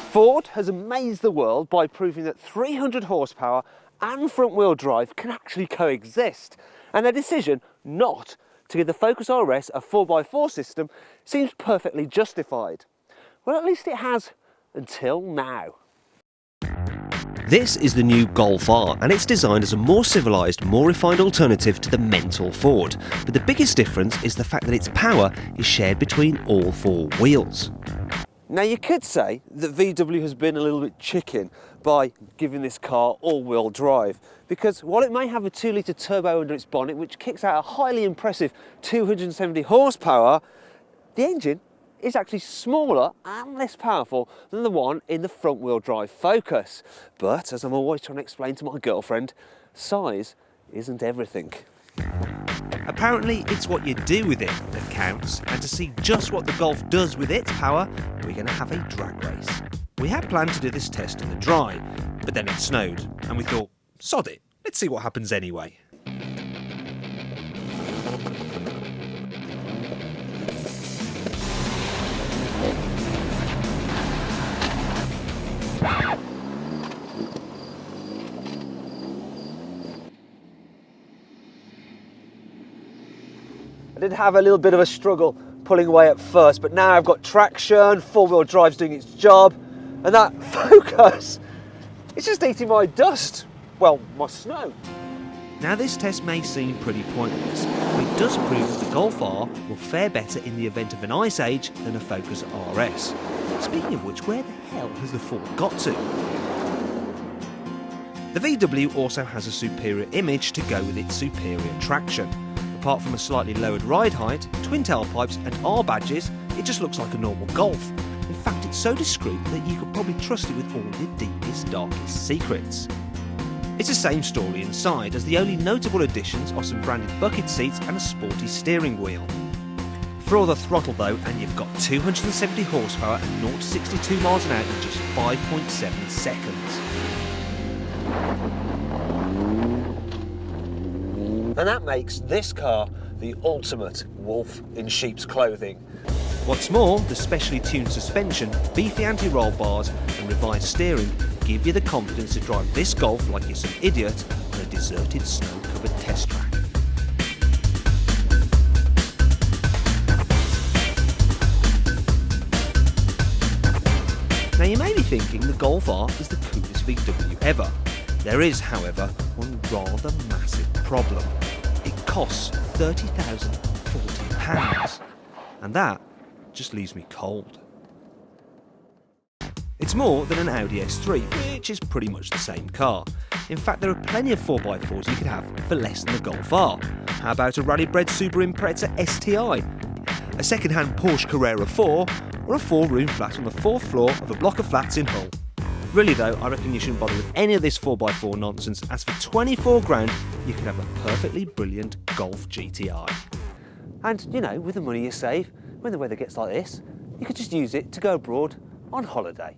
Ford has amazed the world by proving that 300 horsepower and front-wheel drive can actually coexist, and their decision not to give the Focus RS a 4x4 system seems perfectly justified. Well, at least it has until now. This is the new Golf R, and it's designed as a more civilised, more refined alternative to the mental Ford. But the biggest difference is the fact that its power is shared between all four wheels. Now, you could say that VW has been a little bit chicken by giving this car all-wheel drive, because while it may have a 2-litre turbo under its bonnet which kicks out a highly impressive 270 horsepower, the engine is actually smaller and less powerful than the one in the front-wheel drive Focus. But, as I'm always trying to explain to my girlfriend, size isn't everything. Apparently, it's what you do with it that counts, and to see just what the Golf does with its power, we're going to have a drag race. We had planned to do this test in the dry, but then it snowed, and we thought, sod it, let's see what happens anyway. I did have a little bit of a struggle pulling away at first, but now I've got traction, four-wheel drive's doing its job, and that Focus, it's just eating my dust. Well, my snow. Now, this test may seem pretty pointless, but it does prove that the Golf R will fare better in the event of an ice age than a Focus RS. Speaking of which, where the hell has the Ford got to? The VW also has a superior image to go with its superior traction. Apart from a slightly lowered ride height, twin tailpipes and R badges, it just looks like a normal Golf. In fact, it's so discreet that you could probably trust it with all your deepest, darkest secrets. It's the same story inside, as the only notable additions are some branded bucket seats and a sporty steering wheel. For all the throttle though, and you've got 270 horsepower and 0 to 62 miles an hour in just 5.7 seconds. And that makes this car the ultimate wolf in sheep's clothing. What's more, the specially tuned suspension, beefy anti-roll bars and revised steering give you the confidence to drive this Golf like you're some idiot on a deserted snow-covered test track. Now, you may be thinking the Golf R is the coolest VW ever. There is, however, one rather massive problem. It costs £30,040, and that just leaves me cold. It's more than an Audi S3, which is pretty much the same car. In fact, there are plenty of 4x4s you could have for less than the Golf R. How about a rally-bred Subaru Impreza STI, a second-hand Porsche Carrera 4, or a 4-room flat on the 4th floor of a block of flats in Hull? Really though, I reckon you shouldn't bother with any of this 4x4 nonsense, as for 24 grand, you could have a perfectly brilliant Golf GTI. And, you know, with the money you save, when the weather gets like this, you could just use it to go abroad on holiday.